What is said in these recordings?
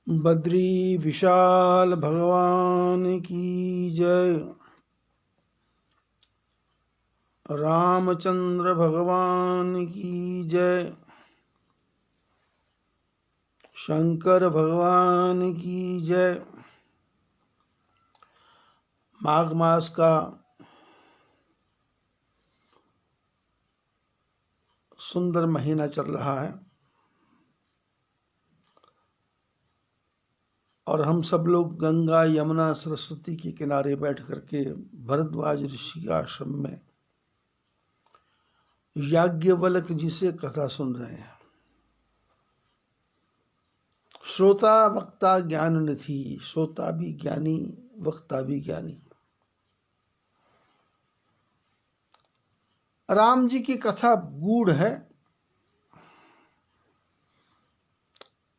बद्री विशाल भगवान की जय। रामचंद्र भगवान की जय। शंकर भगवान की जय। माघ मास का सुंदर महीना चल रहा है और हम सब लोग गंगा यमुना सरस्वती के किनारे बैठ करके भरद्वाज ऋषि के आश्रम में याज्ञवल्क्य जी से कथा सुन रहे हैं। श्रोता वक्ता ज्ञान निधि, श्रोता भी ज्ञानी वक्ता भी ज्ञानी। राम जी की कथा गूढ़ है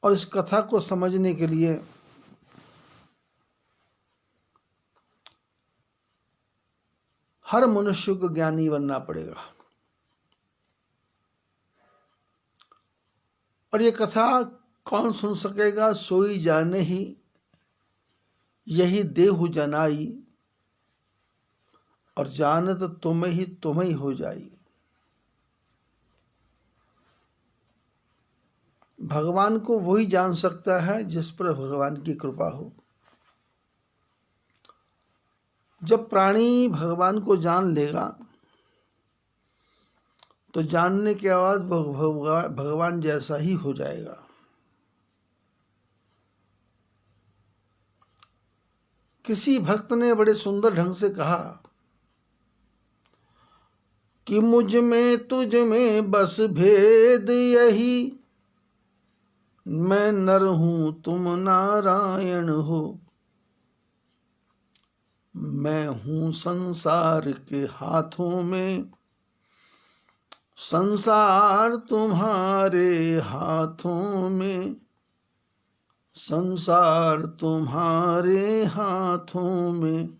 और इस कथा को समझने के लिए हर मनुष्य को ज्ञानी बनना पड़ेगा। और ये कथा कौन सुन सकेगा? सोई जाने ही यही देहु जनाई, और जानत तुम ही हो जाई। भगवान को वही जान सकता है जिस पर भगवान की कृपा हो। जब प्राणी भगवान को जान लेगा तो जानने के बाद भगवान जैसा ही हो जाएगा। किसी भक्त ने बड़े सुंदर ढंग से कहा कि मुझ में तुझ में बस भेद यही, मैं नर हूं तुम नारायण हो। मैं हूं संसार के हाथों में, संसार तुम्हारे हाथों में, संसार तुम्हारे हाथों में।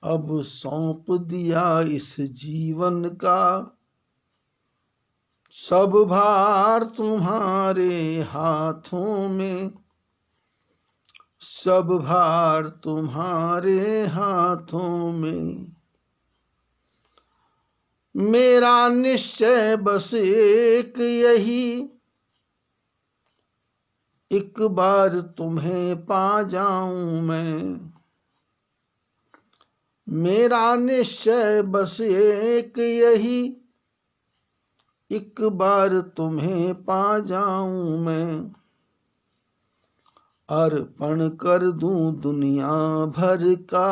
अब सौंप दिया इस जीवन का, सब भार तुम्हारे हाथों में, सब भार तुम्हारे हाथों में। मेरा निश्चय बस एक यही, एक बार तुम्हें पा जाऊं मैं। मेरा निश्चय बस एक यही, एक बार तुम्हें पा जाऊं मैं। अर्पण कर दूं दुनिया भर का,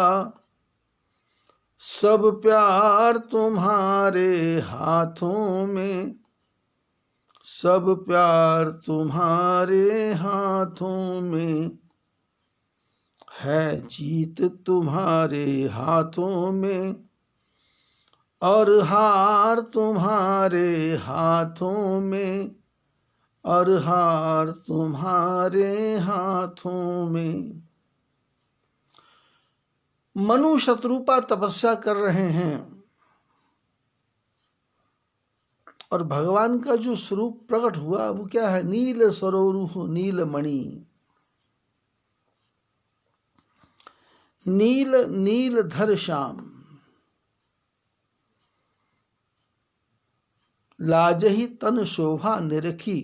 सब प्यार तुम्हारे हाथों में, सब प्यार तुम्हारे हाथों में। है जीत तुम्हारे हाथों में, और हार तुम्हारे हाथों में, और हार तुम्हारे हाथों में। मनु शत्रुपा तपस्या कर रहे हैं और भगवान का जो स्वरूप प्रकट हुआ वो क्या है? नील सरोरुह नीलमणि। नील नील धर श्याम, लाजहि तन शोभा निरखी,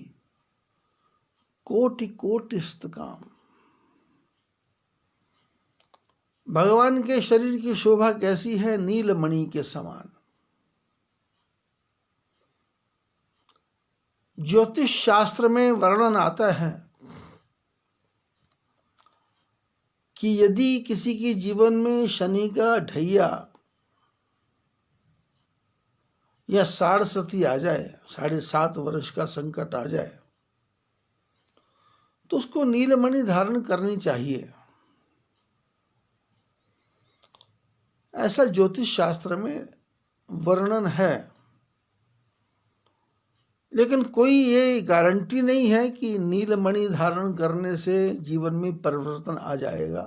कोटि कोटि स्तकाम। भगवान के शरीर की शोभा कैसी है? नीलमणि के समान। ज्योतिष शास्त्र में वर्णन आता है कि यदि किसी के जीवन में शनि का ढैया या साढ़सती आ जाए, 7.5 वर्ष का संकट आ जाए, तो उसको नीलमणि धारण करनी चाहिए। ऐसा ज्योतिष शास्त्र में वर्णन है, लेकिन कोई ये गारंटी नहीं है कि नीलमणि धारण करने से जीवन में परिवर्तन आ जाएगा।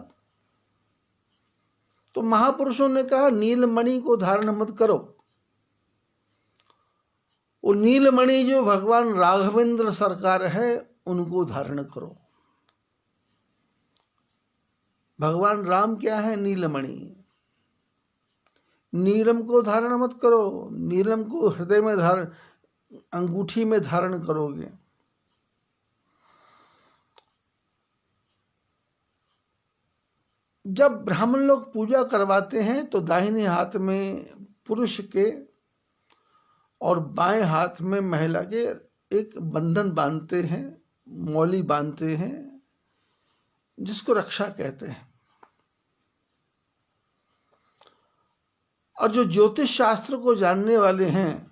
तो महापुरुषों ने कहा नीलमणि को धारण मत करो। वो नीलमणि जो भगवान राघवेंद्र सरकार है उनको धारण करो। भगवान राम क्या है? नीलमणि। नीलम को धारण मत करो, नीलम को हृदय में धारण, अंगूठी में धारण करोगे। जब ब्राह्मण लोग पूजा करवाते हैं तो दाहिने हाथ में पुरुष के और बाएं हाथ में महिला के एक बंधन बांधते हैं, मौली बांधते हैं, जिसको रक्षा कहते हैं। और जो ज्योतिष शास्त्र को जानने वाले हैं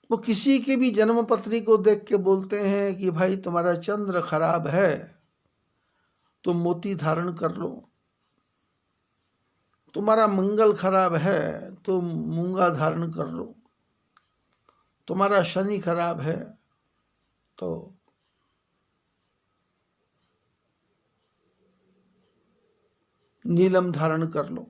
वो किसी के भी जन्म पत्री को देख के बोलते हैं कि भाई तुम्हारा चंद्र खराब है तो मोती धारण कर लो, तुम्हारा मंगल खराब है तो मूंगा धारण कर लो, तुम्हारा शनि खराब है तो नीलम धारण कर लो।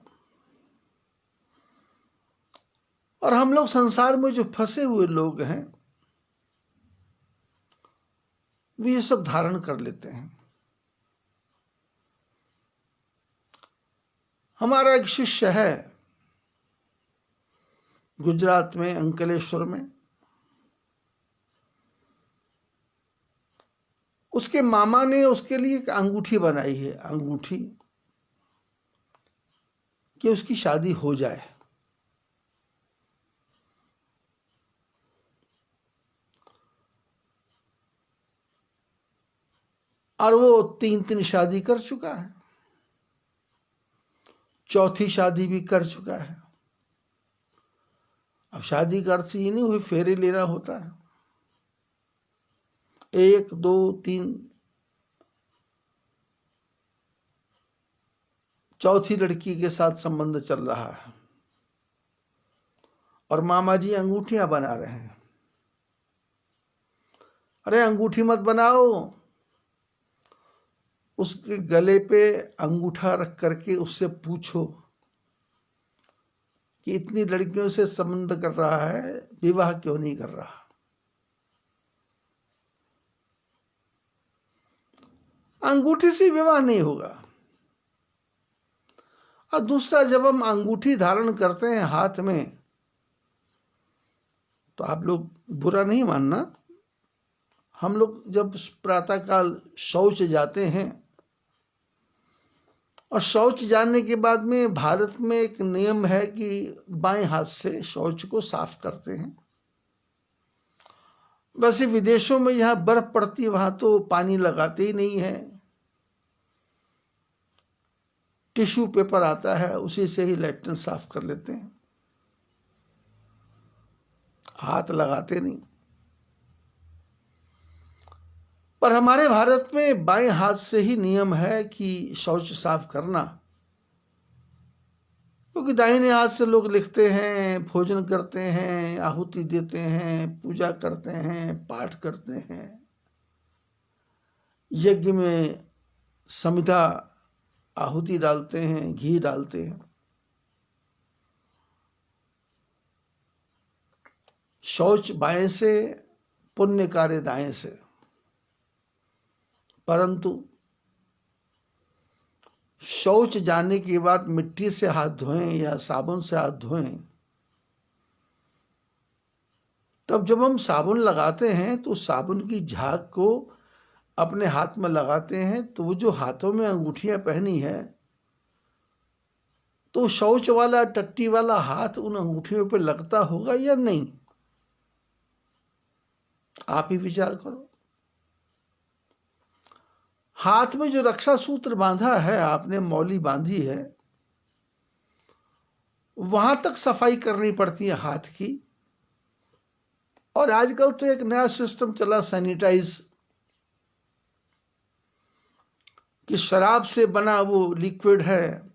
और हम लोग संसार में जो फंसे हुए लोग हैं वो ये सब धारण कर लेते हैं। हमारा एक शिष्य है गुजरात में, अंकलेश्वर में, उसके मामा ने उसके लिए एक अंगूठी बनाई है, अंगूठी कि उसकी शादी हो जाए। और वो 3 शादी कर चुका है, चौथी शादी भी कर चुका है। अब शादी का अर्थ ये नहीं हुई फेरे लेना होता है, 1 2 3 चौथी लड़की के साथ संबंध चल रहा है और मामा जी अंगूठियां बना रहे हैं। अरे अंगूठी मत बनाओ, उसके गले पे अंगूठा रख करके उससे पूछो कि इतनी लड़कियों से संबंध कर रहा है, विवाह क्यों नहीं कर रहा। अंगूठी से विवाह नहीं होगा। और दूसरा, जब हम अंगूठी धारण करते हैं हाथ में तो आप लोग बुरा नहीं मानना, हम लोग जब प्रातःकाल शौच जाते हैं और शौच जाने के बाद में भारत में एक नियम है कि बाएं हाथ से शौच को साफ करते हैं। वैसे विदेशों में जहां बर्फ पड़ती है वहां तो पानी लगाते ही नहीं है, टिश्यू पेपर आता है उसी से ही लैट्रिन साफ कर लेते हैं, हाथ लगाते नहीं। पर हमारे भारत में बाएं हाथ से ही नियम है कि शौच साफ करना, क्योंकि दाहिने हाथ से लोग लिखते हैं, भोजन करते हैं, आहुति देते हैं, पूजा करते हैं, पाठ करते हैं, यज्ञ में समिधा आहुति डालते हैं, घी डालते हैं। शौच बाएं से, पुण्य कार्य दाएं से। परंतु शौच जाने के बाद मिट्टी से हाथ धोएं या साबुन से हाथ धोएं, तब जब हम साबुन लगाते हैं तो साबुन की झाग को अपने हाथ में लगाते हैं, तो वो जो हाथों में अंगूठियां पहनी है तो शौच वाला टट्टी वाला हाथ उन अंगूठियों पर लगता होगा या नहीं, आप ही विचार करो। हाथ में जो रक्षा सूत्र बांधा है आपने, मौली बांधी है, वहां तक सफाई करनी पड़ती है हाथ की। और आजकल तो एक नया सिस्टम चला सैनिटाइज, कि शराब से बना वो लिक्विड है,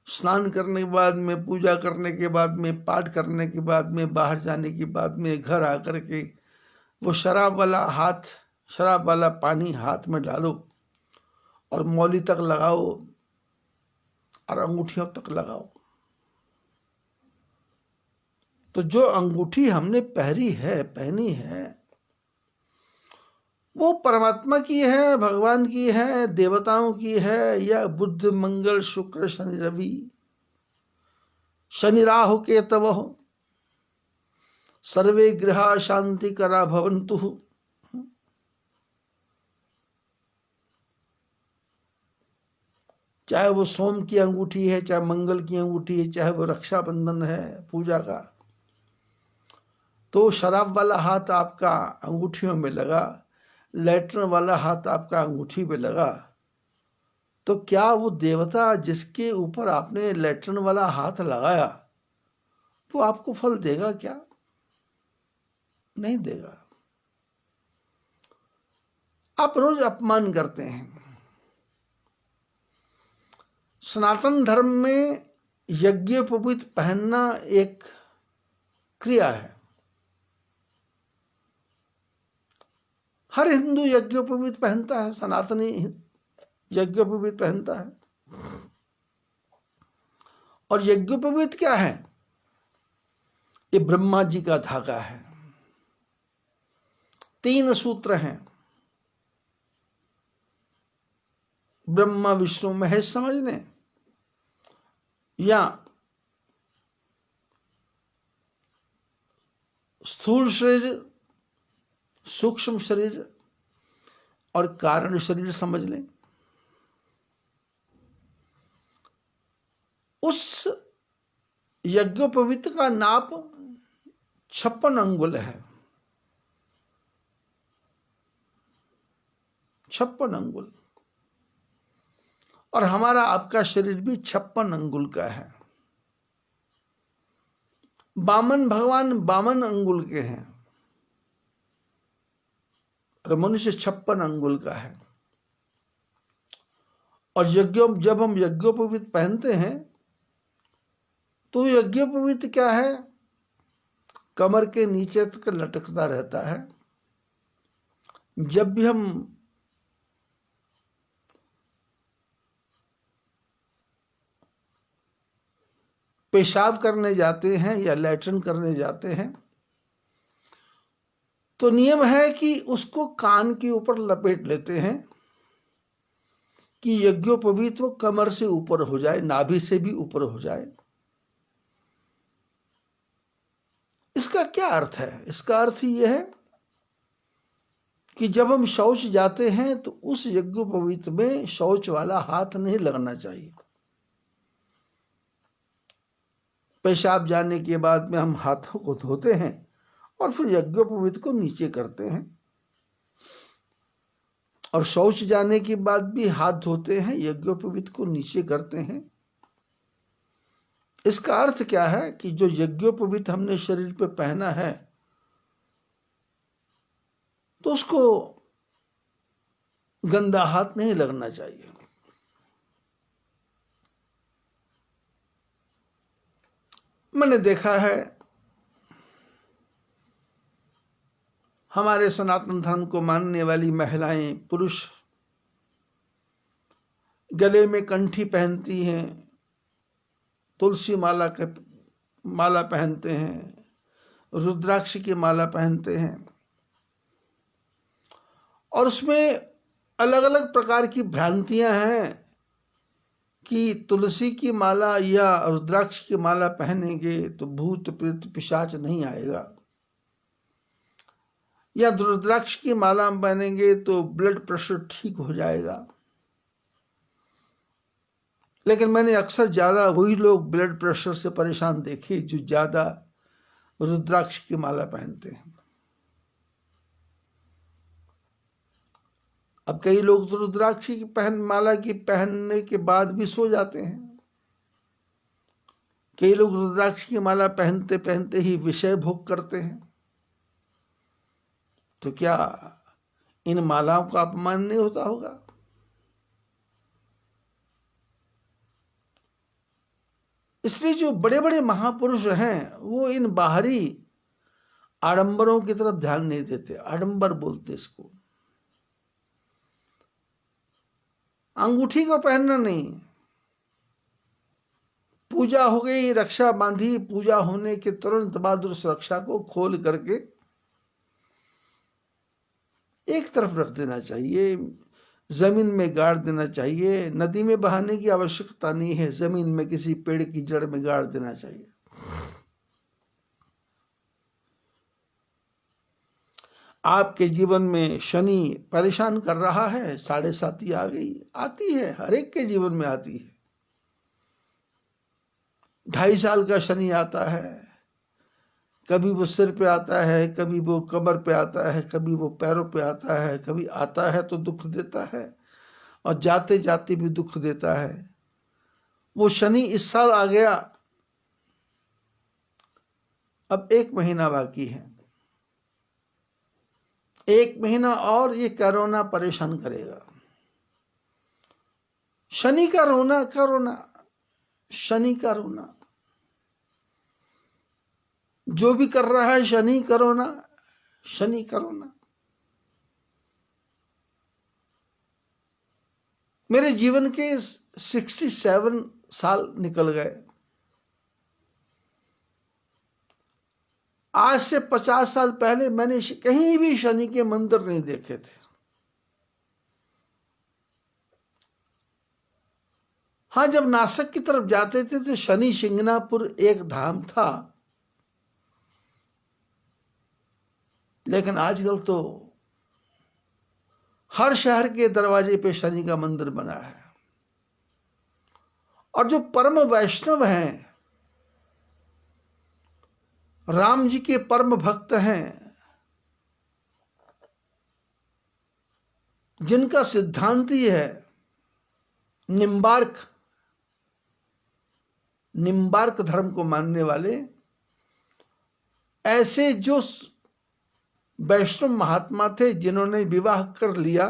स्नान करने के बाद में, पूजा करने के बाद में, पाठ करने के बाद में, बाहर जाने के बाद में, घर आकर के वो शराब वाला पानी हाथ में डालो और मौली तक लगाओ और अंगूठियों तक लगाओ। तो जो अंगूठी हमने पहनी है वो परमात्मा की है, भगवान की है, देवताओं की है, या बुध मंगल शुक्र शनि रवि शनि राहु केतव सर्वे ग्रहा शांति करा भवन्तु। चाहे वो सोम की अंगूठी है, चाहे मंगल की अंगूठी है, चाहे वो रक्षाबंधन है पूजा का, तो शराब वाला हाथ आपका अंगूठियों में लगा, लैट्रिन वाला हाथ आपका अंगूठी पे लगा, तो क्या वो देवता जिसके ऊपर आपने लैट्रिन वाला हाथ लगाया वो आपको फल देगा क्या? नहीं देगा। आप रोज अपमान करते हैं। सनातन धर्म में यज्ञोपवीत पहनना एक क्रिया है। हर हिंदू यज्ञोपवीत पहनता है, सनातनी यज्ञोपवीत पहनता है। और यज्ञोपवीत क्या है? ये ब्रह्मा जी का धागा है। 3 सूत्र हैं, ब्रह्मा विष्णु महेश समझ लें, या स्थूल शरीर, सूक्ष्म शरीर और कारण शरीर समझ लें। उस यज्ञोपवीत का नाप 56 अंगुल है। 56 अंगुल। और हमारा आपका शरीर भी 56 अंगुल का है। वामन भगवान 52 अंगुल के हैं और मनुष्य 56 अंगुल का है। और जब हम यज्ञोपवीत पहनते हैं तो यज्ञोपवीत क्या है? कमर के नीचे तक लटकता रहता है। जब भी हम पेशाब करने जाते हैं या लैट्रिन करने जाते हैं तो नियम है कि उसको कान के ऊपर लपेट लेते हैं कि यज्ञोपवीत वो कमर से ऊपर हो जाए, नाभि से भी ऊपर हो जाए। इसका क्या अर्थ है? इसका अर्थ यह है कि जब हम शौच जाते हैं तो उस यज्ञोपवीत में शौच वाला हाथ नहीं लगना चाहिए। पेशाब जाने के बाद में हम हाथों को धोते हैं और फिर यज्ञोपवीत को नीचे करते हैं, और शौच जाने के बाद भी हाथ धोते हैं, यज्ञोपवीत को नीचे करते हैं। इसका अर्थ क्या है कि जो यज्ञोपवीत हमने शरीर पे पहना है तो उसको गंदा हाथ नहीं लगना चाहिए। मैंने देखा है हमारे सनातन धर्म को मानने वाली महिलाएं, पुरुष गले में कंठी पहनती हैं, तुलसी माला पहनते हैं, रुद्राक्ष की माला पहनते हैं, और उसमें अलग अलग प्रकार की भ्रांतियां हैं कि तुलसी की माला या रुद्राक्ष की माला पहनेंगे तो भूत प्रेत पिशाच नहीं आएगा, या रुद्राक्ष की माला पहनेंगे तो ब्लड प्रेशर ठीक हो जाएगा। लेकिन मैंने अक्सर ज्यादा वही लोग ब्लड प्रेशर से परेशान देखे जो ज्यादा रुद्राक्ष की माला पहनते हैं। अब कई लोग तो रुद्राक्ष की माला की पहनने के बाद भी सो जाते हैं। कई लोग रुद्राक्ष की माला पहनते पहनते ही विषय भोग करते हैं। तो क्या इन मालाओं का अपमान नहीं होता होगा? इसलिए जो बड़े बड़े महापुरुष हैं वो इन बाहरी आडंबरों की तरफ ध्यान नहीं देते। आडंबर बोलते इसको। अंगूठी को पहनना नहीं, पूजा हो गई, रक्षा बांधी, पूजा होने के तुरंत बाद उस रक्षा को खोल करके एक तरफ रख देना चाहिए, जमीन में गाड़ देना चाहिए। नदी में बहाने की आवश्यकता नहीं है, जमीन में किसी पेड़ की जड़ में गाड़ देना चाहिए। आपके जीवन में शनि परेशान कर रहा है, 7.5 आ गई, आती है, हर एक के जीवन में आती है। 2.5 साल का शनि आता है, कभी वो सिर पे आता है, कभी वो कमर पे आता है, कभी वो पैरों पे आता है। कभी आता है तो दुख देता है और जाते जाते भी दुख देता है। वो शनि इस साल आ गया, अब 1 महीना बाकी है। 1 महीना और ये कोरोना परेशान करेगा। शनि का रोना का रोना, शनि का रोना, जो भी कर रहा है शनि का रोना, शनि का रोना। मेरे जीवन के 67 साल निकल गए। आज से 50 साल पहले मैंने कहीं भी शनि के मंदिर नहीं देखे थे। हाँ, जब नासिक की तरफ जाते थे तो शनि शिंगणापुर एक धाम था, लेकिन आजकल तो हर शहर के दरवाजे पे शनि का मंदिर बना है। और जो परम वैष्णव हैं, राम जी के परम भक्त हैं, जिनका सिद्धांत ही है निम्बार्क धर्म को मानने वाले, ऐसे जो वैष्णव महात्मा थे जिन्होंने विवाह कर लिया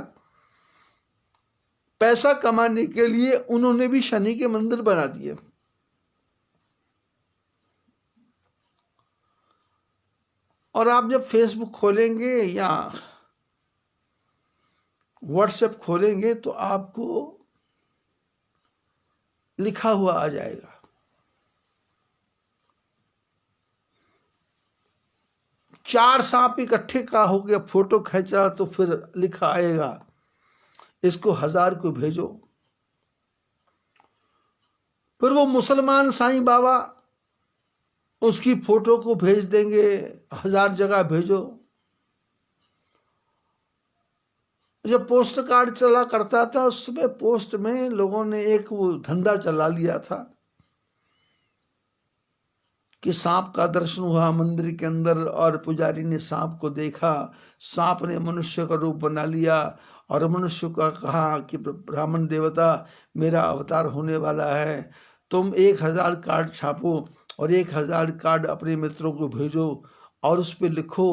पैसा कमाने के लिए, उन्होंने भी शनि के मंदिर बना दिए। और आप जब फेसबुक खोलेंगे या व्हाट्सएप खोलेंगे तो आपको लिखा हुआ आ जाएगा, चार सांप इकट्ठे का हो गया, फोटो खींचा तो फिर लिखा आएगा इसको 1000 को भेजो। फिर वो मुसलमान साईं बाबा उसकी फोटो को भेज देंगे, 1000 जगह भेजो। जब पोस्ट कार्ड चला करता था उस समय पोस्ट में लोगों ने एक वो धंधा चला लिया था कि सांप का दर्शन हुआ मंदिर के अंदर और पुजारी ने सांप को देखा, सांप ने मनुष्य का रूप बना लिया और मनुष्य का कहा कि ब्राह्मण देवता मेरा अवतार होने वाला है, तुम 1000 कार्ड छापो और 1000 कार्ड अपने मित्रों को भेजो और उस पर लिखो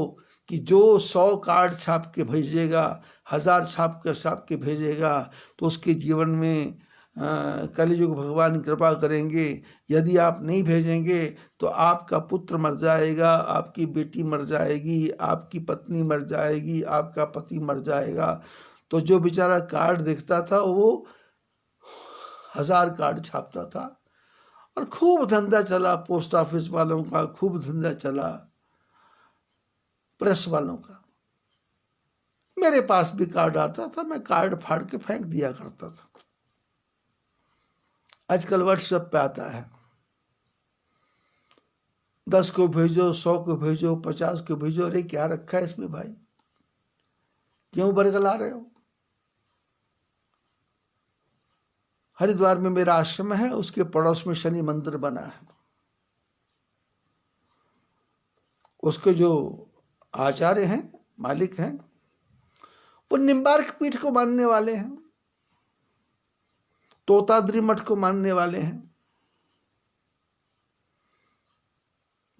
कि जो 100 कार्ड छाप के भेजेगा, 1000 छाप के भेजेगा तो उसके जीवन में कलियुग भगवान कृपा करेंगे। यदि आप नहीं भेजेंगे तो आपका पुत्र मर जाएगा, आपकी बेटी मर जाएगी, आपकी पत्नी मर जाएगी, आपका पति मर जाएगा। तो जो बेचारा कार्ड देखता था वो 1000 कार्ड छापता था और खूब धंधा चला, पोस्ट ऑफिस वालों का खूब धंधा चला, प्रेस वालों का। मेरे पास भी कार्ड आता था, मैं कार्ड फाड़ के फेंक दिया करता था। आजकल व्हाट्सएप पे आता है, 10 को भेजो, 100 को भेजो, 50 को भेजो। अरे क्या रखा है इसमें भाई, क्यों बरगला रहे हो? हरिद्वार में मेरा आश्रम है, उसके पड़ोस में शनि मंदिर बना है। उसके जो आचार्य हैं, मालिक हैं, वो निम्बार्क पीठ को मानने वाले हैं, तोताद्री मठ को मानने वाले हैं,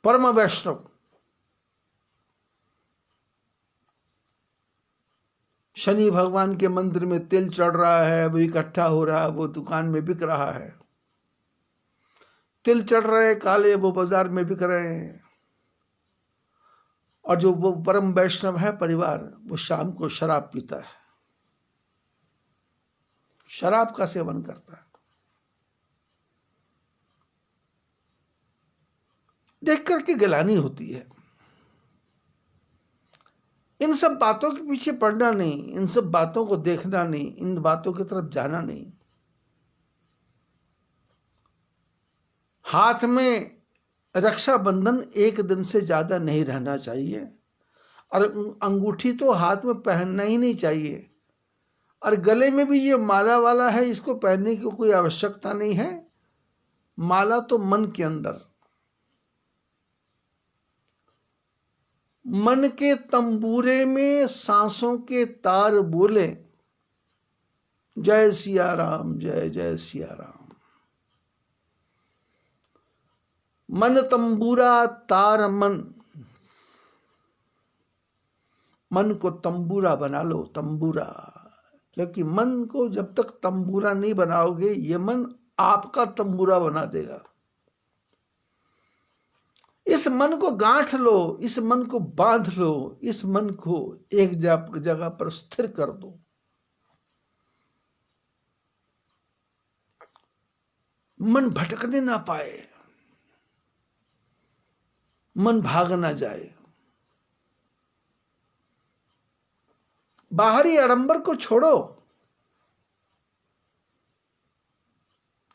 परम वैष्णव। शनि भगवान के मंदिर में तेल चढ़ रहा है, वो इकट्ठा हो रहा है, वो दुकान में बिक रहा है। तिल चढ़ रहे काले, वो बाजार में बिक रहे हैं। और जो वो परम वैष्णव है परिवार, वो शाम को शराब पीता है, शराब का सेवन करता है। देख करके गिलानी होती है। इन सब बातों के पीछे पड़ना नहीं, इन सब बातों को देखना नहीं, इन बातों की तरफ जाना नहीं। हाथ में रक्षाबंधन एक दिन से ज्यादा नहीं रहना चाहिए, और अंगूठी तो हाथ में पहनना ही नहीं चाहिए, और गले में भी ये माला वाला है, इसको पहनने की कोई आवश्यकता नहीं है। माला तो मन के अंदर, मन के तंबूरे में सांसों के तार बोले, जय सिया राम, जय जय सिया राम। मन तंबूरा तार मन, मन को तंबूरा बना लो, तंबूरा। क्योंकि मन को जब तक तंबूरा नहीं बनाओगे, ये मन आपका तंबूरा बना देगा। इस मन को गांठ लो, इस मन को बांध लो, इस मन को एक जगह पर स्थिर कर दो। मन भटकने ना पाए, मन भाग ना जाए। बाहरी आडंबर को छोड़ो।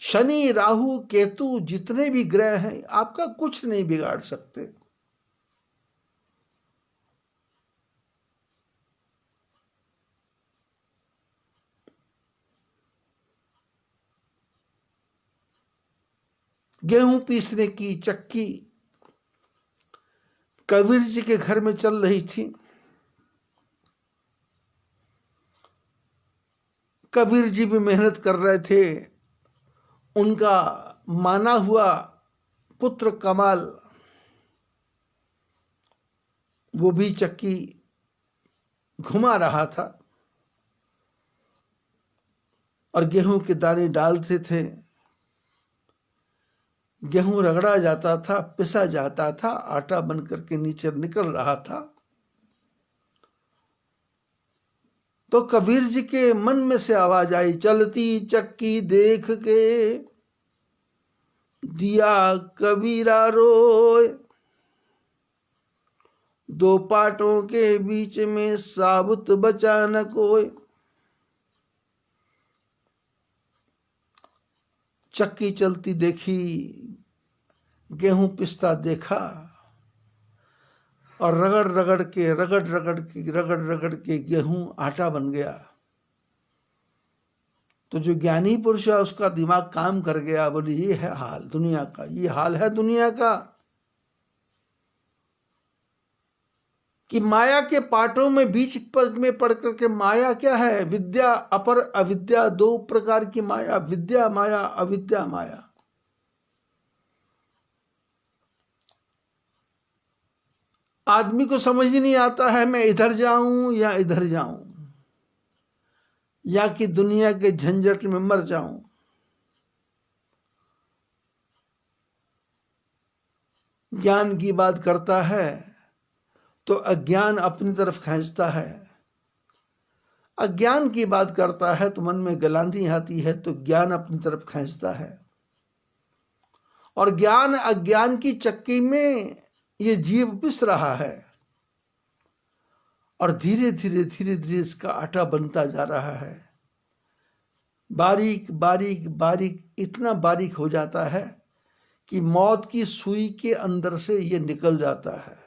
शनि, राहु, केतु जितने भी ग्रह हैं आपका कुछ नहीं बिगाड़ सकते। गेहूं पीसने की चक्की कबीर जी के घर में चल रही थी। कबीर जी भी मेहनत कर रहे थे। उनका माना हुआ पुत्र कमाल, वो भी चक्की घुमा रहा था और गेहूं के दाने डालते थे। गेहूं रगड़ा जाता था, पिसा जाता था, आटा बन करके नीचे निकल रहा था। तो कबीर जी के मन में से आवाज आई, चलती चक्की देख के दिया कबीरा रोए, दो पाटों के बीच में साबुत बचा न कोई। चक्की चलती देखी, गेहूं पिसता देखा, और रगड़ रगड़ के गेहूं आटा बन गया। तो जो ज्ञानी पुरुष है उसका दिमाग काम कर गया, बोले ये है हाल दुनिया का, ये हाल है दुनिया का कि माया के पाटों में बीच में पड़ करके, माया क्या है? विद्या अपर अविद्या, दो प्रकार की माया, विद्या माया, अविद्या माया। आदमी को समझ ही नहीं आता है मैं इधर जाऊं या इधर जाऊं, या कि दुनिया के झंझट में मर जाऊं। ज्ञान की बात करता है तो अज्ञान अपनी तरफ खींचता है, अज्ञान की बात करता है तो मन में गलांधी आती है तो ज्ञान अपनी तरफ खींचता है। और ज्ञान अज्ञान की चक्की में ये जीव पिस रहा है, और धीरे धीरे इसका आटा बनता जा रहा है। बारीक बारीक बारीक, इतना बारीक हो जाता है कि मौत की सुई के अंदर से ये निकल जाता है।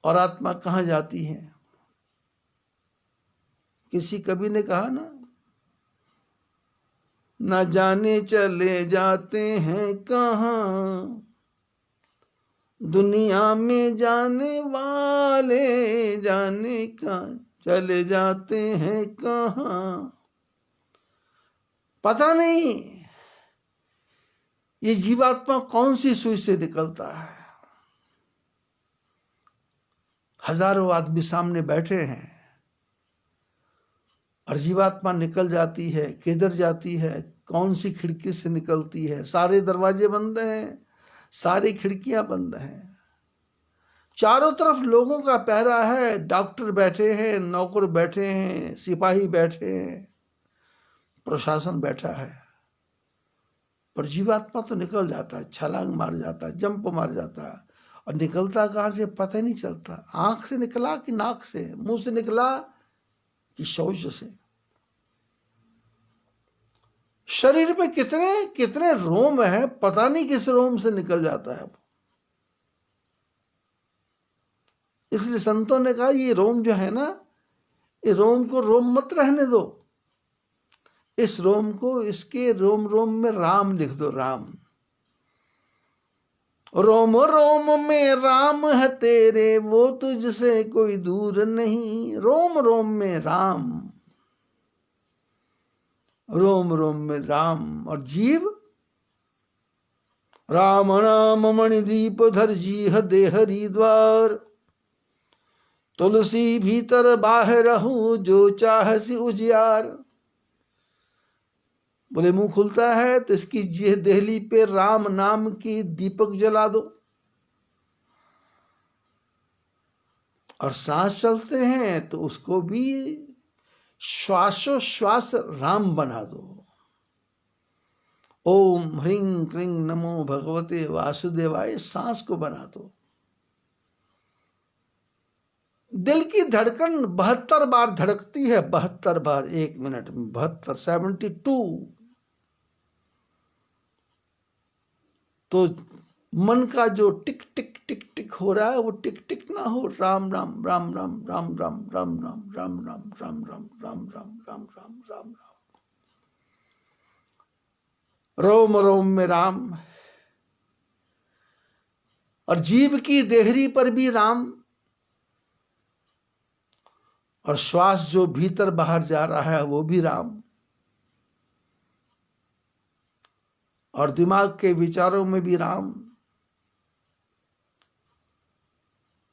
और आत्मा कहाँ जाती है? किसी कवि ने कहा ना जाने चले जाते हैं कहाँ, दुनिया में जाने वाले जाने कहाँ चले जाते हैं कहाँ। पता नहीं ये जीवात्मा कौन सी सुई से निकलता है। हजारों आदमी सामने बैठे हैं और जीवात्मा निकल जाती है, किधर जाती है, कौन सी खिड़की से निकलती है? सारे दरवाजे बंद हैं, सारी खिड़कियां बंद हैं, चारों तरफ लोगों का पहरा है। डॉक्टर बैठे हैं, नौकर बैठे हैं, सिपाही बैठे हैं, प्रशासन बैठा है, पर जीवात्मा तो निकल जाता है, छलांग मार जाता है, जंप मार जाता है और निकलता कहाँ से पता ही नहीं चलता। आंख से निकला कि नाक से, मुंह से निकला कि शौच से। शरीर में कितने कितने रोम है, पता नहीं किस रोम से निकल जाता है। इसलिए संतों ने कहा ये रोम जो है ना, ये रोम को रोम मत रहने दो, इस रोम को, इसके रोम रोम में राम लिख दो। राम, रोम रोम में राम है तेरे, वो तुझसे कोई दूर नहीं। रोम रोम में राम, रोम रोम में राम। और जीव, राम नाम मणिदीप धर जी दे हरिद्वार, तुलसी भीतर बाहर रहूं जो चाहसी उजियार। बोले मुंह खुलता है तो इसकी ये देहली पे राम नाम की दीपक जला दो, और सांस चलते हैं तो उसको भी श्वासोश्वास राम बना दो। ओम ह्रीं क्रीं नमो भगवते वासुदेवाय, सांस को बना दो। दिल की धड़कन 72 बार धड़कती है, 72 बार 1 मिनट में, 72, 72। तो मन का जो टिक टिक टिक टिक हो रहा है वो टिक टिक ना हो, राम राम राम राम राम राम राम राम राम राम राम राम राम राम राम राम राम राम। रोम रोम में राम। और जीव की देहरी पर भी राम, और श्वास जो भीतर बाहर जा रहा है वो भी राम, और दिमाग के विचारों में भी राम।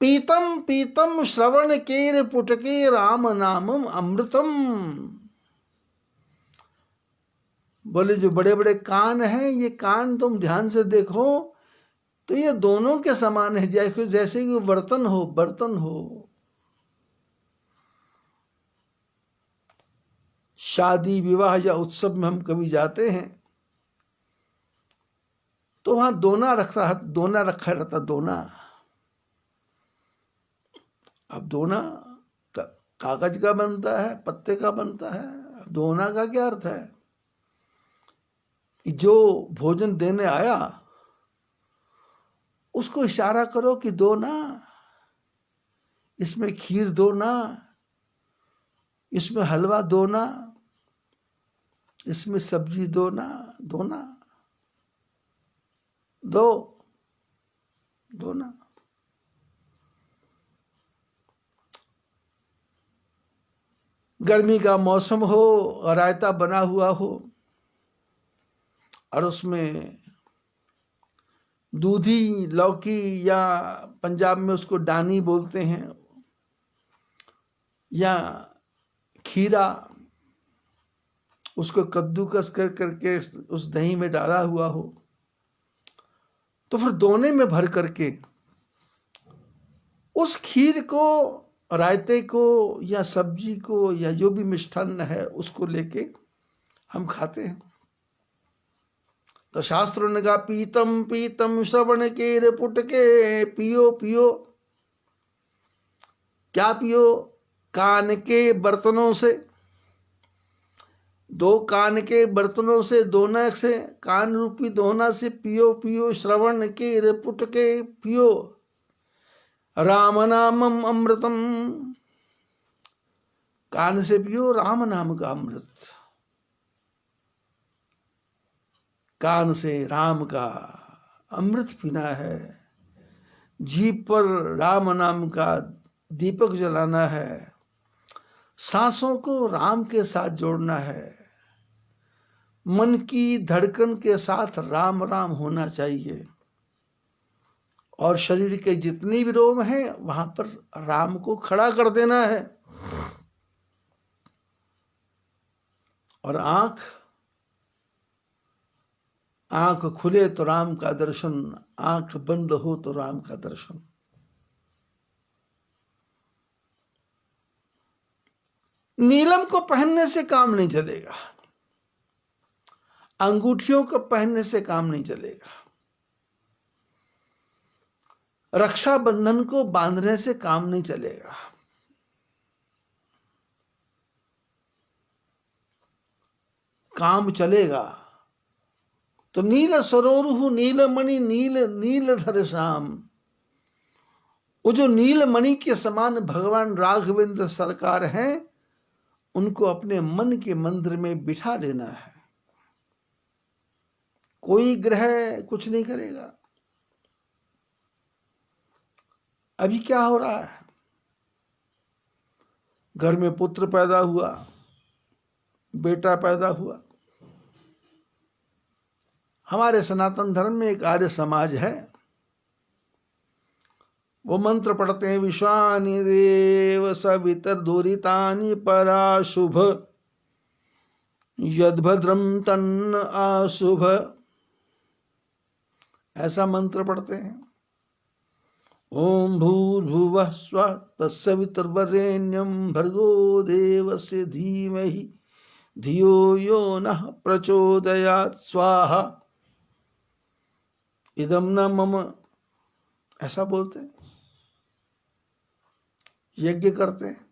पीतम पीतम श्रवण केर पुटके राम नामम अमृतम। बोले जो बड़े बड़े कान हैं, ये कान तुम ध्यान से देखो तो ये दोनों के समान है, जैसे कि बर्तन हो, बर्तन हो। शादी विवाह या उत्सव में हम कभी जाते हैं तो वहां दोना रखा रहता, दोना। अब दोना कागज का बनता है, पत्ते का बनता है। अब दोना का क्या अर्थ है? जो भोजन देने आया उसको इशारा करो कि दो ना, इसमें खीर दो ना, इसमें हलवा दो ना, इसमें सब्जी दो ना, दो ना, दो ना। गर्मी का मौसम हो और रायता बना हुआ हो और उसमें दूधी लौकी, या पंजाब में उसको डानी बोलते हैं, या खीरा, उसको कद्दूकस कर करके उस दही में डाला हुआ हो, तो फिर दोने में भर करके उस खीर को, रायते को, या सब्जी को, या जो भी मिष्ठान्न है उसको लेके हम खाते हैं। तो शास्त्रों ने कहा पीतम पीतम श्रवण केर पुटके, पियो पियो। क्या पियो? कान के बर्तनों से, 2 कान के बर्तनों से, दोना से, कान रूपी दोना से पियो पियो। श्रवण केर पुटके, पियो राम नामम अमृतम। कान से पियो राम नाम का अमृत, कान से राम का अमृत पीना है। जीभ पर राम नाम का दीपक जलाना है। सांसों को राम के साथ जोड़ना है। मन की धड़कन के साथ राम राम होना चाहिए। और शरीर के जितने भी रोम हैं वहां पर राम को खड़ा कर देना है। और आंख खुले तो राम का दर्शन, आंख बंद हो तो राम का दर्शन। नीलम को पहनने से काम नहीं चलेगा, अंगूठियों को पहनने से काम नहीं चलेगा। रक्षाबंधन को बांधने से काम नहीं चलेगा। काम चलेगा तो नील सरोरुह नीलमणि नील नीलधर श्याम, वो जो नीलमणि के समान भगवान राघवेंद्र सरकार हैं, उनको अपने मन के मंदिर में बिठा लेना है। कोई ग्रह कुछ नहीं करेगा। अभी क्या हो रहा है, घर में पुत्र पैदा हुआ, बेटा पैदा हुआ। हमारे सनातन धर्म में एक आर्य समाज है, वो मंत्र पढ़ते हैं, विश्वानि देव सवितर दूरितानि पराशुभ यद्भद्रम तन्न आशुभ, ऐसा मंत्र पढ़ते हैं। ओम भूर्भुवः स्वः तत्सवितुर्वरेण्यं भर्गो देवस्य धीमहि धियो यो नः प्रचोदयात् स्वाहा इदं न मम, ऐसा बोलते हैं। यज्ञ करते हैं।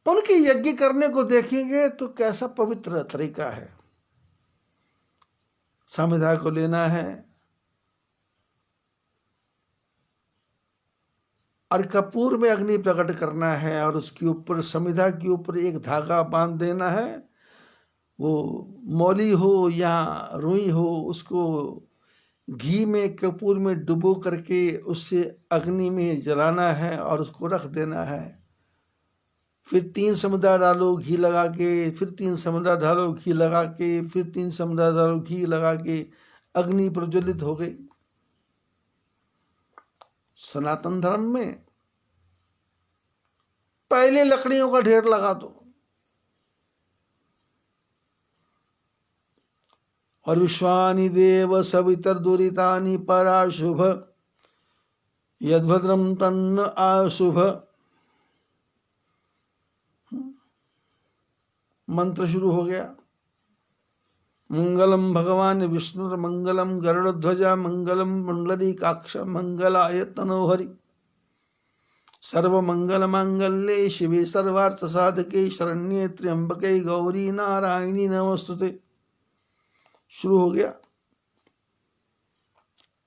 उनके यज्ञ करने को देखेंगे तो कैसा पवित्र तरीका है। समिधा को लेना है और कपूर में अग्नि प्रकट करना है और उसके ऊपर, समिधा के ऊपर एक धागा बांध देना है। वो मौली हो या रुई हो, उसको घी में कपूर में डुबो करके उससे अग्नि में जलाना है और उसको रख देना है। फिर 3 समुद्र डालो घी लगा के, फिर 3 समुद्र डालो घी लगा के, फिर 3 समुद्र डालो घी लगा के, अग्नि प्रज्वलित हो गई। सनातन धर्म में पहले लकड़ियों का ढेर लगा दो और विश्वानि देव सवितर दुरितानि पराशुभ यद्भद्रम तन्न आशुभ, मंत्र शुरू हो गया। मंगलम भगवान विष्णु मंगलम गरुड़ध्वजा मंगलम पुंडरीकाक्ष मंगलाय तनोहरि सर्वमंगल मांगल्ये शिवे सर्वार्थ साधके शरण्ये त्र्यंबके गौरी नारायणी नमस्तुते। शुरू हो गया।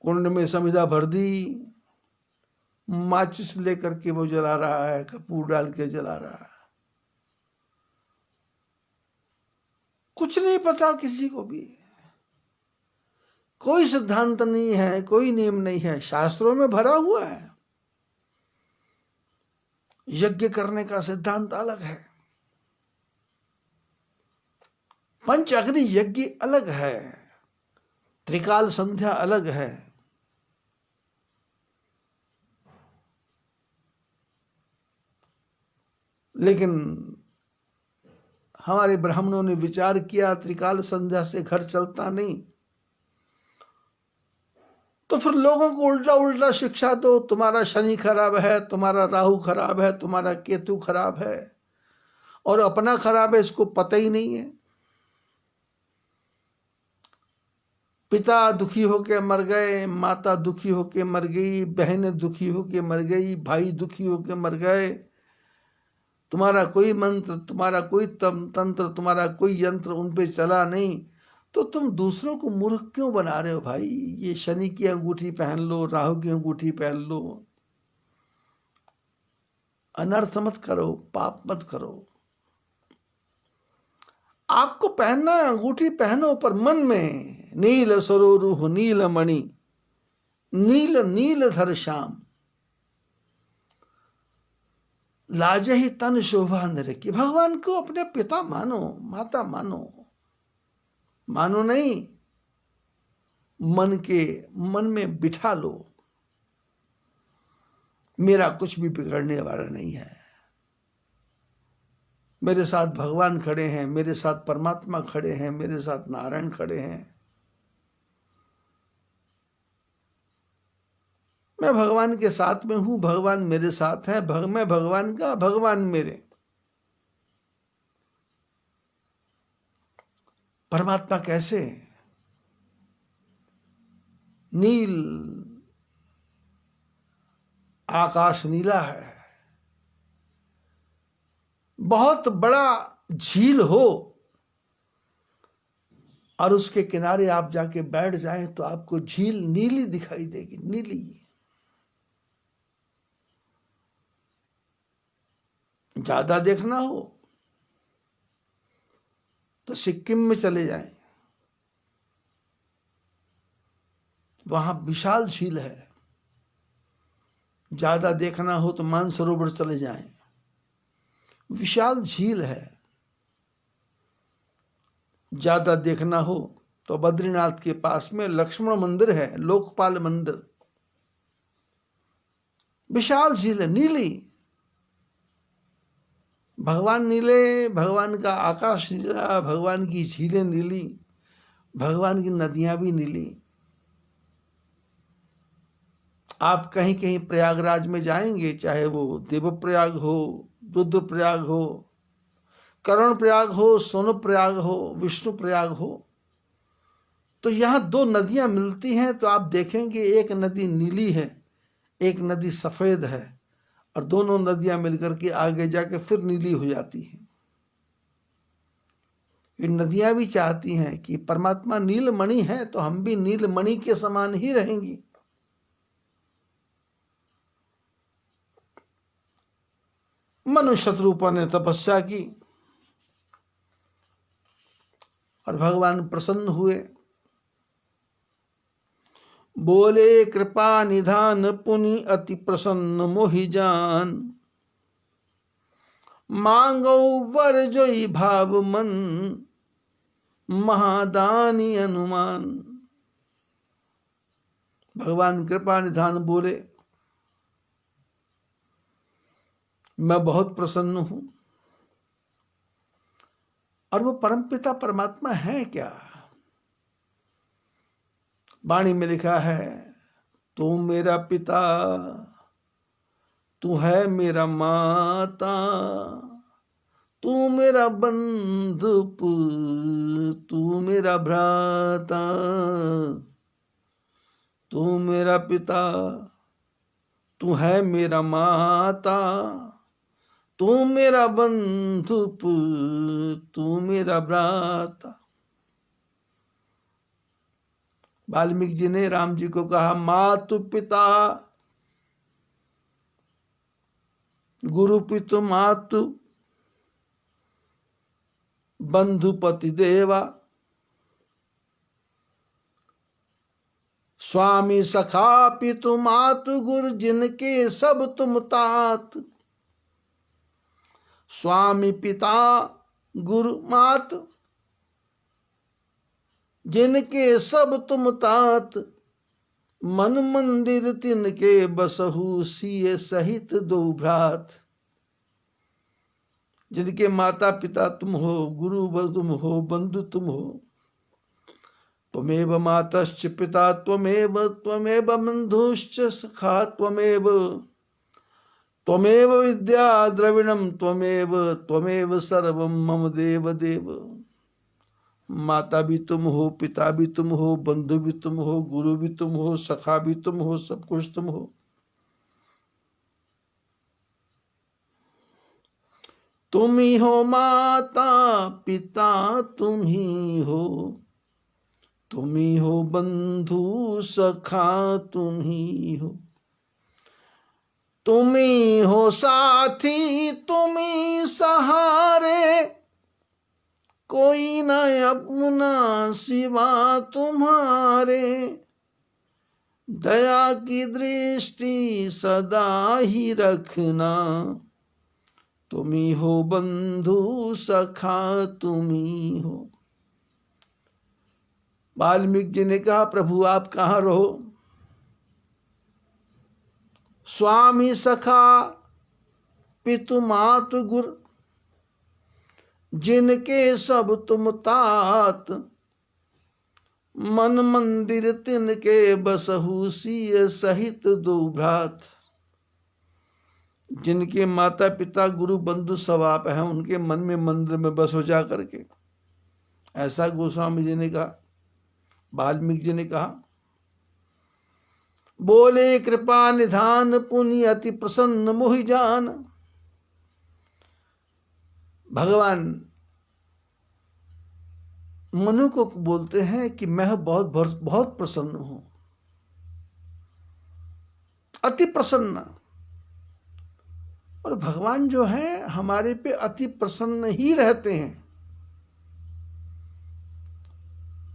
कुंड में समिधा भर दी, माचिस लेकर के वो जला रहा है, कपूर डाल के जला रहा है। कुछ नहीं पता किसी को भी, कोई सिद्धांत नहीं है, कोई नियम नहीं है। शास्त्रों में भरा हुआ है, यज्ञ करने का सिद्धांत अलग है, पंच अग्नि यज्ञ अलग है, त्रिकाल संध्या अलग है। लेकिन हमारे ब्राह्मणों ने विचार किया त्रिकाल संध्या से घर चलता नहीं, तो फिर लोगों को उल्टा उल्टा शिक्षा दो। तुम्हारा शनि खराब है, तुम्हारा राहु खराब है, तुम्हारा केतु खराब है, और अपना खराब है इसको पता ही नहीं है। पिता दुखी होके मर गए, माता दुखी होके मर गई, बहनें दुखी होके मर गई, भाई दुखी होके मर गए। तुम्हारा कोई मंत्र, तुम्हारा कोई तंत्र, तुम्हारा कोई यंत्र उन पे चला नहीं, तो तुम दूसरों को मूर्ख क्यों बना रहे हो भाई। ये शनि की अंगूठी पहन लो, राहु की अंगूठी पहन लो, अनर्थ मत करो, पाप मत करो। आपको पहनना है अंगूठी पहनो, पर मन में नील सरोरुह नीलमणि नील नीलधर श्याम लाजे ही तन शोभा निरखी। भगवान को अपने पिता मानो, माता मानो, मानो नहीं, मन में बिठा लो। मेरा कुछ भी बिगड़ने वाला नहीं है, मेरे साथ भगवान खड़े हैं, मेरे साथ परमात्मा खड़े हैं, मेरे साथ नारायण खड़े हैं। मैं भगवान के साथ में हूं, भगवान मेरे साथ है, मैं भगवान का, भगवान मेरे। परमात्मा कैसे? नील, आकाश नीला है। बहुत बड़ा झील हो और उसके किनारे आप जाके बैठ जाएं तो आपको झील नीली दिखाई देगी, नीली। ज्यादा देखना हो तो सिक्किम में चले जाएं, वहां विशाल झील है। ज्यादा देखना हो तो मानसरोवर चले जाएं, विशाल झील है। ज्यादा देखना हो तो बद्रीनाथ के पास में लक्ष्मण मंदिर है, लोकपाल मंदिर, विशाल झील है, नीली। भगवान नीले, भगवान का आकाश नीला, भगवान की झीलें नीली, भगवान की नदियां भी नीली। आप कहीं कहीं प्रयागराज में जाएंगे, चाहे वो देवप्रयाग हो, रुद्रप्रयाग हो, कर्ण प्रयाग हो, सोनप्रयाग हो, विष्णु प्रयाग हो, तो यहां दो नदियां मिलती हैं तो आप देखेंगे एक नदी नीली है, एक नदी सफेद है, और दोनों नदियां मिलकर के आगे जाके फिर नीली हो जाती हैं। ये नदियां भी चाहती हैं कि परमात्मा नीलमणि है तो हम भी नीलमणि के समान ही रहेंगी। मनु शत्रुपा ने तपस्या की और भगवान प्रसन्न हुए। बोले कृपा निधान पुनि अति प्रसन्न मोहि जान, मांगो वर जोई भाव मन महादानी अनुमान। भगवान कृपा निधान बोले, मैं बहुत प्रसन्न हूं। और वो परमपिता परमात्मा है क्या? वाणी में लिखा है, तू मेरा पिता, तू है मेरा माता, तू मेरा बंधु, तू मेरा भ्राता, तू मेरा पिता, तू है मेरा माता, तू मेरा बंधु, तू मेरा भ्राता। वाल्मीकि जी ने राम जी को कहा, मातु पिता गुरु पितु मातु बंधु पति देवा, स्वामी सखा पितु मातु गुरु जिनके सब तुम तात। स्वामी पिता गुरु मातु जिनके सब तुम तात, मन मंदिर तिनके बसहु सिए सहित दो भ्रात। जिनके माता पिता तुम हो, गुरु तुम हो, बंधु तुम हो। त्वमेव मातश्च पिता त्वमेव, त्वमेव बंधुश्च सखा त्वमेव, त्वमेव विद्या द्रविणम त्वमेव, त्वमेव सर्वम मम देव देव। माता भी तुम हो, पिता भी तुम हो, बंधु भी तुम हो, गुरु भी तुम हो, सखा भी तुम हो, सब कुछ तुम हो। तुम ही हो माता पिता, तुम ही हो, तुम ही हो बंधु सखा, तुम ही हो, तुम ही हो साथी, तुम ही सहारे, कोई न अपना सिवा तुम्हारे। दया की दृष्टि सदा ही रखना, तुम ही हो बंधु सखा, तुम ही हो। वाल्मीकि जी ने कहा, प्रभु आप कहाँ रहो? स्वामी सखा पितु मातु गुरु जिनके सब तुम तात, मन मंदिर तिनके बसहु सिए सहित दो भ्रात। जिनके माता पिता गुरु बंधु सब आप हैं, उनके मन में मंदिर में बस हो जा करके। ऐसा गोस्वामी जी ने कहा, वाल्मीकि जी ने कहा। बोले कृपा निधान पुनि अति प्रसन्न मोहि जान। भगवान मनु को बोलते हैं कि मैं बहुत बहुत प्रसन्न हूं, अति प्रसन्न। और भगवान जो है हमारे पे अति प्रसन्न ही रहते हैं।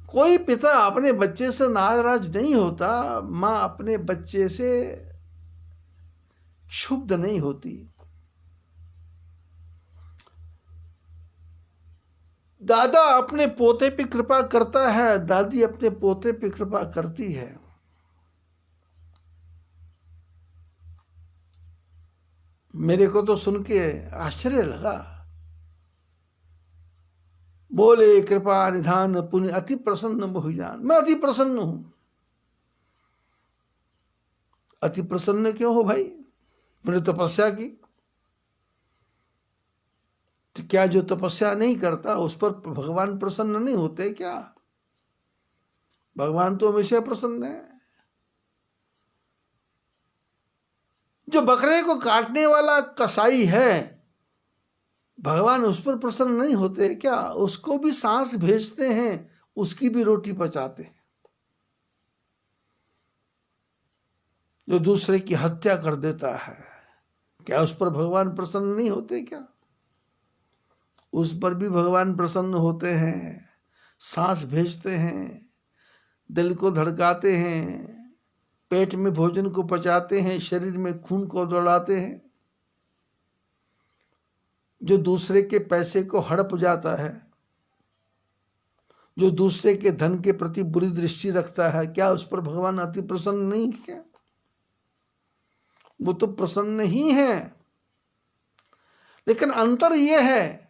कोई पिता अपने बच्चे से नाराज नहीं होता, मां अपने बच्चे से क्षुब्ध नहीं होती। दादा अपने पोते पे कृपा करता है, दादी अपने पोते पे कृपा करती है। मेरे को तो सुन के आश्चर्य लगा। बोले कृपा निधान पुण्य अति प्रसन्न मोहि जान। मैं अति प्रसन्न हूं। अति प्रसन्न क्यों हो भाई? मैंने तपस्या की। तो क्या जो तपस्या नहीं करता उस पर भगवान प्रसन्न नहीं होते क्या? भगवान तो हमेशा प्रसन्न है। जो बकरे को काटने वाला कसाई है, भगवान उस पर प्रसन्न नहीं होते क्या? उसको भी सांस भेजते हैं, उसकी भी रोटी पचाते हैं। जो दूसरे की हत्या कर देता है, क्या उस पर भगवान प्रसन्न नहीं होते क्या? उस पर भी भगवान प्रसन्न होते हैं, सांस भेजते हैं, दिल को धड़काते हैं, पेट में भोजन को पचाते हैं, शरीर में खून को दौड़ाते हैं। जो दूसरे के पैसे को हड़प जाता है, जो दूसरे के धन के प्रति बुरी दृष्टि रखता है, क्या उस पर भगवान अति प्रसन्न नहीं है? वो तो प्रसन्न ही है। लेकिन अंतर यह है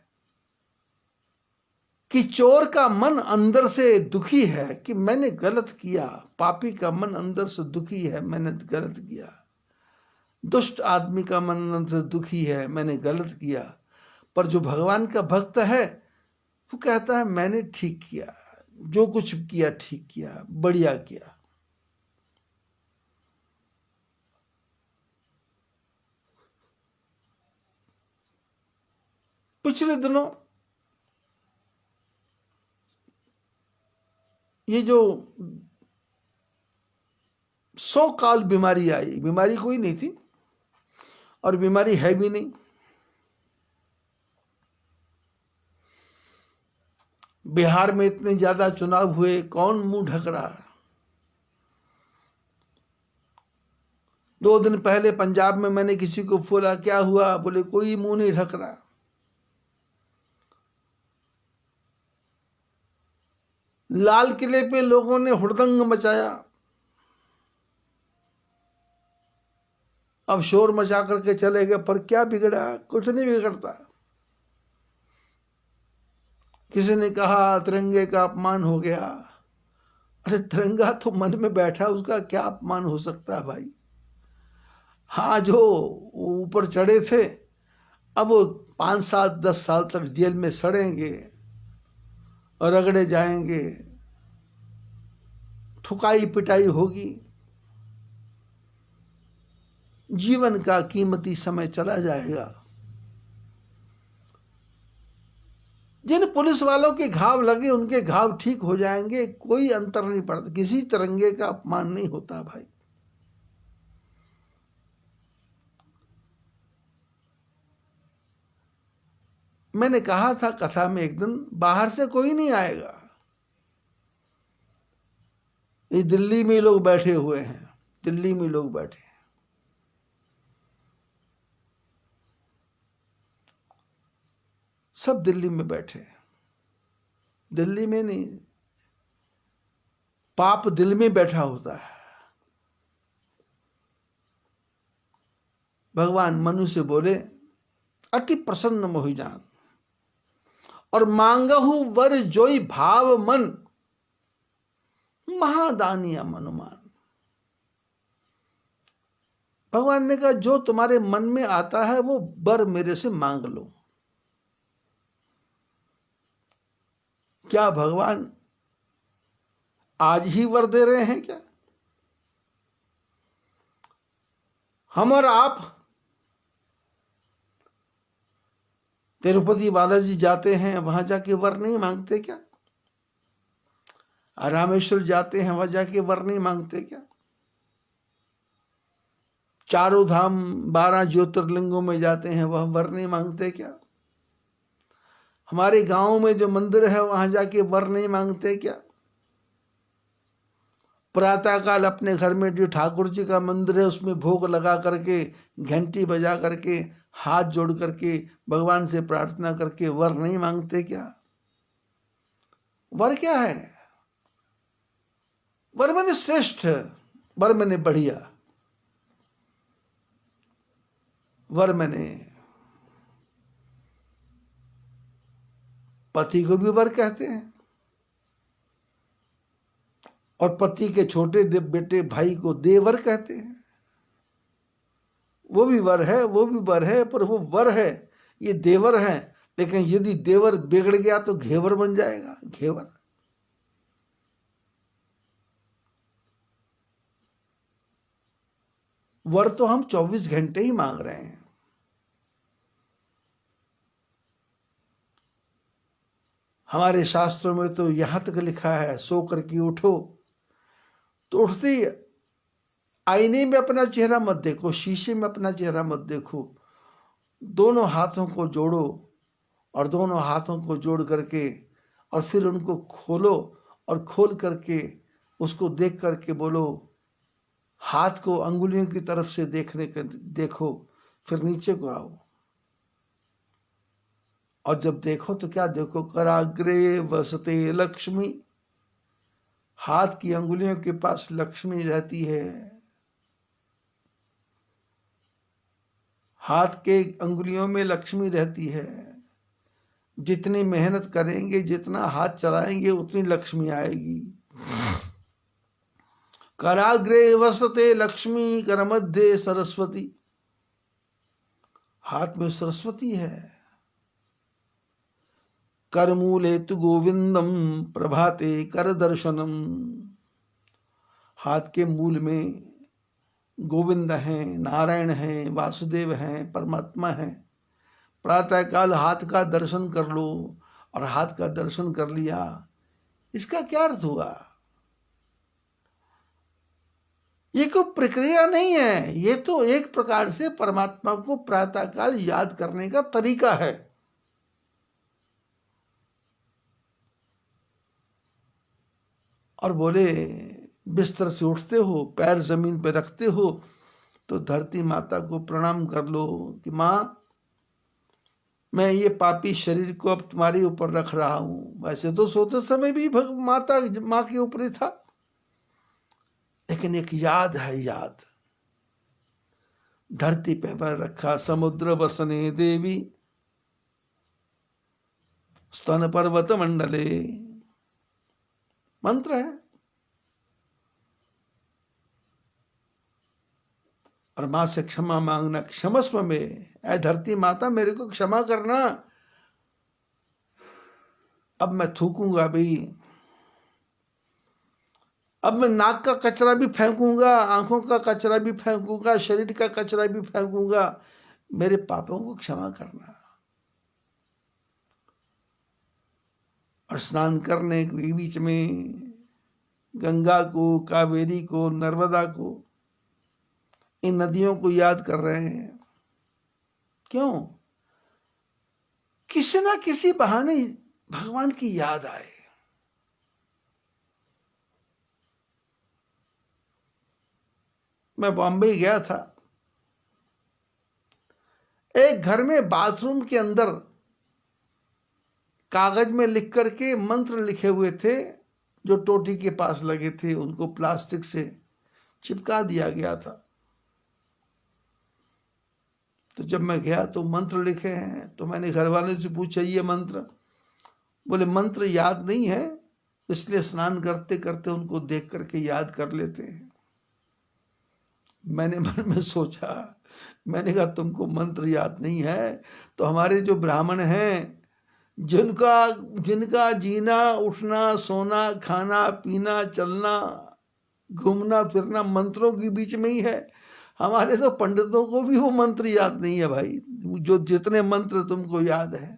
कि चोर का मन अंदर से दुखी है कि मैंने गलत किया, पापी का मन अंदर से दुखी है, मैंने गलत किया। दुष्ट आदमी का मन अंदर से दुखी है, मैंने गलत किया। पर जो भगवान का भक्त है वो कहता है मैंने ठीक किया, जो कुछ किया ठीक किया, बढ़िया किया। पिछले दिनों ये जो 100 काल बीमारी आई, बीमारी कोई नहीं थी और बीमारी है भी नहीं। बिहार में इतने ज्यादा चुनाव हुए, कौन मुंह ढक रहा है? 2 दिन पहले पंजाब में मैंने किसी को बोला क्या हुआ, बोले कोई मुंह नहीं ढक रहा। लाल किले पे लोगों ने हुड़दंग मचाया, अब शोर मचा करके चले गए, पर क्या बिगड़ा? कुछ नहीं बिगड़ता। किसी ने कहा तिरंगे का अपमान हो गया। अरे तिरंगा तो मन में बैठा, उसका क्या अपमान हो सकता है भाई? हाँ, जो ऊपर चढ़े थे अब वो 5 साल 10 साल तक जेल में सड़ेंगे और रगड़े जाएंगे, ठुकाई पिटाई होगी। जीवन का कीमती समय चला जाएगा। जिन पुलिस वालों के घाव लगे उनके घाव ठीक हो जाएंगे, कोई अंतर नहीं पड़ता। किसी तिरंगे का अपमान नहीं होता भाई। मैंने कहा था कथा में एक दिन, बाहर से कोई नहीं आएगा। ये दिल्ली में लोग बैठे हुए हैं, दिल्ली में लोग बैठे हैं। सब दिल्ली में बैठे हैं। दिल्ली में नहीं, पाप दिल में बैठा होता है। भगवान मनु से बोले अति प्रसन्न मोहि जान, और मांगहु वर जोई भाव मन, महादानिया मनुमान। भगवान ने कहा जो तुम्हारे मन में आता है वो वर मेरे से मांग लो। क्या भगवान आज ही वर दे रहे हैं क्या? हम और आप तिरुपति बालाजी जाते हैं, वहां जाके वर नहीं मांगते क्या? रामेश्वर जाते हैं, वहां जाके वर नहीं मांगते क्या? चारों धाम 12 ज्योतिर्लिंगों में जाते हैं, वह वर नहीं मांगते क्या? हमारे गांव में जो मंदिर है वहां जाके वर नहीं मांगते क्या? प्रातःकाल अपने घर में जो ठाकुर जी का मंदिर है उसमें भोग लगा करके, घंटी बजा करके, हाथ जोड़ करके भगवान से प्रार्थना करके वर नहीं मांगते क्या? वर क्या है? वर मैंने श्रेष्ठ, वर मैंने बढ़िया, वर मैंने पति को भी वर कहते हैं, और पति के छोटे बेटे भाई को देवर कहते हैं। वो भी वर है, वो भी वर है, पर वो वर है, ये देवर है। लेकिन यदि देवर बिगड़ गया तो घेवर बन जाएगा, घेवर। वर तो हम 24 घंटे ही मांग रहे हैं। हमारे शास्त्रों में तो यहां तक लिखा है, सो करके उठो तो उठते ही आईने में अपना चेहरा मत देखो, शीशे में अपना चेहरा मत देखो, दोनों हाथों को जोड़ो, और दोनों हाथों को जोड़ करके और फिर उनको खोलो, और खोल करके उसको देख करके बोलो, हाथ को अंगुलियों की तरफ से देखो, फिर नीचे को आओ, और जब देखो तो क्या देखो? कराग्रे वसते लक्ष्मी, हाथ की अंगुलियों के पास लक्ष्मी रहती है। हाथ के अंगुलियों में लक्ष्मी रहती है। जितनी मेहनत करेंगे, जितना हाथ चलाएंगे, उतनी लक्ष्मी आएगी। कराग्रे वसते लक्ष्मी, कर मध्य सरस्वती, हाथ में सरस्वती है। करमूले तु गोविंदम, प्रभाते कर दर्शनम, हाथ के मूल में गोविंद हैं, नारायण हैं, वासुदेव हैं, परमात्मा हैं। प्रातःकाल हाथ का दर्शन कर लो, और हाथ का दर्शन कर लिया, इसका क्या अर्थ हुआ? ये कोई प्रक्रिया नहीं है, ये तो एक प्रकार से परमात्मा को प्रातःकाल याद करने का तरीका है। और बोले, बिस्तर से उठते हो, पैर जमीन पे रखते हो, तो धरती माता को प्रणाम कर लो कि माँ, मैं ये पापी शरीर को अब तुम्हारे ऊपर रख रहा हूं। वैसे तो सोते समय भी माता माँ के ऊपर ही था, लेकिन एक याद है, याद। धरती पे पैर रखा, समुद्र बसने देवी, स्तन पर्वत मंडले, मंत्र है। और मां से क्षमा मांगना, क्षमस्व में, ऐ धरती माता मेरे को क्षमा करना, अब मैं थूकूंगा भी, अब मैं नाक का कचरा भी फेंकूंगा, आंखों का कचरा भी फेंकूंगा, शरीर का कचरा भी फेंकूंगा, मेरे पापों को क्षमा करना। और स्नान करने के बीच में गंगा को, कावेरी को, नर्मदा को, इन नदियों को याद कर रहे हैं। क्यों? किसी ना किसी बहाने भगवान की याद आए। मैं बॉम्बे गया था, एक घर में बाथरूम के अंदर कागज में लिख करके मंत्र लिखे हुए थे, जो टोटी के पास लगे थे, उनको प्लास्टिक से चिपका दिया गया था। तो जब मैं गया तो मंत्र लिखे हैं, तो मैंने घर वाले से पूछा, ये मंत्र? बोले मंत्र याद नहीं है, इसलिए स्नान करते करते उनको देख करके याद कर लेते हैं। मैंने मन में सोचा, मैंने कहा तुमको मंत्र याद नहीं है तो हमारे जो ब्राह्मण हैं, जिनका जीना, उठना, सोना, खाना, पीना, चलना, घूमना फिरना मंत्रों के बीच में ही है, हमारे तो पंडितों को भी वो मंत्र याद नहीं है भाई, जो जितने मंत्र तुमको याद है।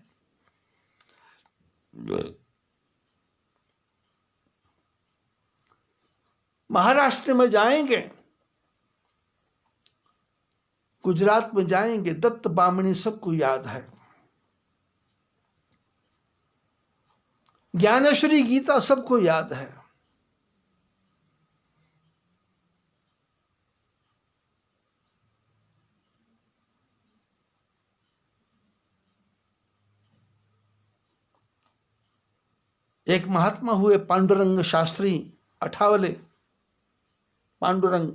महाराष्ट्र में जाएंगे, गुजरात में जाएंगे, दत्त बामणी सबको याद है। ज्ञानेश्वरी गीता सबको याद है। एक महात्मा हुए पांडुरंग शास्त्री अठावले, पांडुरंग,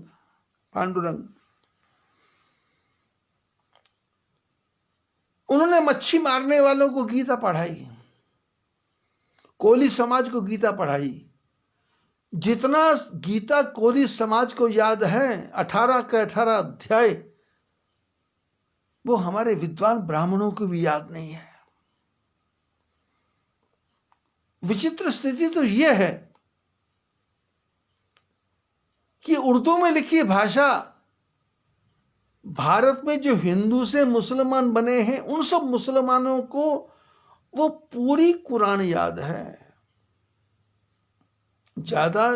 उन्होंने मच्छी मारने वालों को गीता पढ़ाई, कोली समाज को गीता पढ़ाई। जितना गीता कोली समाज को याद है, 18 के 18 अध्याय, वो हमारे विद्वान ब्राह्मणों को भी याद नहीं है। विचित्र स्थिति तो यह है कि उर्दू में लिखी भाषा, भारत में जो हिंदू से मुसलमान बने हैं उन सब मुसलमानों को वो पूरी कुरान याद है, ज्यादा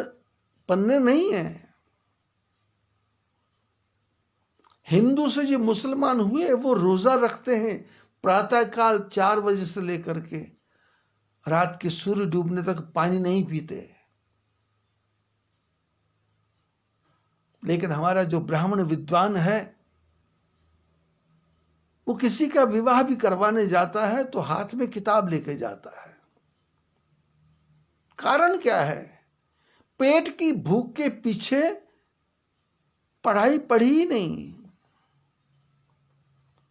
पन्ने नहीं है। हिंदू से जो मुसलमान हुए वो रोजा रखते हैं, प्रातःकाल 4 बजे से लेकर के रात के सूर्य डूबने तक पानी नहीं पीते। लेकिन हमारा जो ब्राह्मण विद्वान है वो किसी का विवाह भी करवाने जाता है तो हाथ में किताब लेके जाता है। कारण क्या है? पेट की भूख के पीछे पढ़ाई पढ़ी ही नहीं।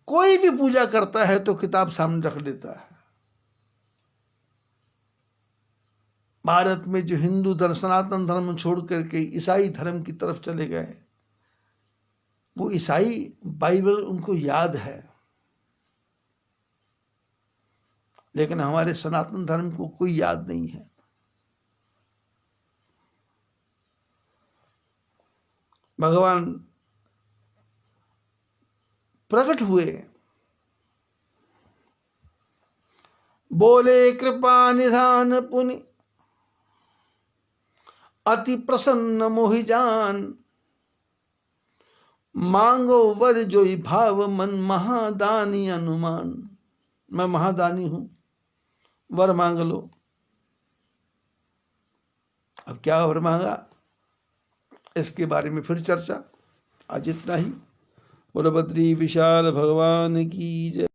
कोई भी पूजा करता है तो किताब सामने रख लेता है। भारत में जो हिंदू धर्म, सनातन धर्म छोड़ करके ईसाई धर्म की तरफ चले गए, वो ईसाई बाइबल उनको याद है, लेकिन हमारे सनातन धर्म को कोई याद नहीं है। भगवान प्रकट हुए, बोले कृपा निधान पुनि, अति प्रसन्न मोहि जान, मांगो वर जोई भाव मन, महादानी अनुमान। मैं महादानी हूं, वर मांग लो। अब क्या वर मांगा, इसके बारे में फिर चर्चा। आज इतना ही। बोलो बद्री विशाल भगवान की जय।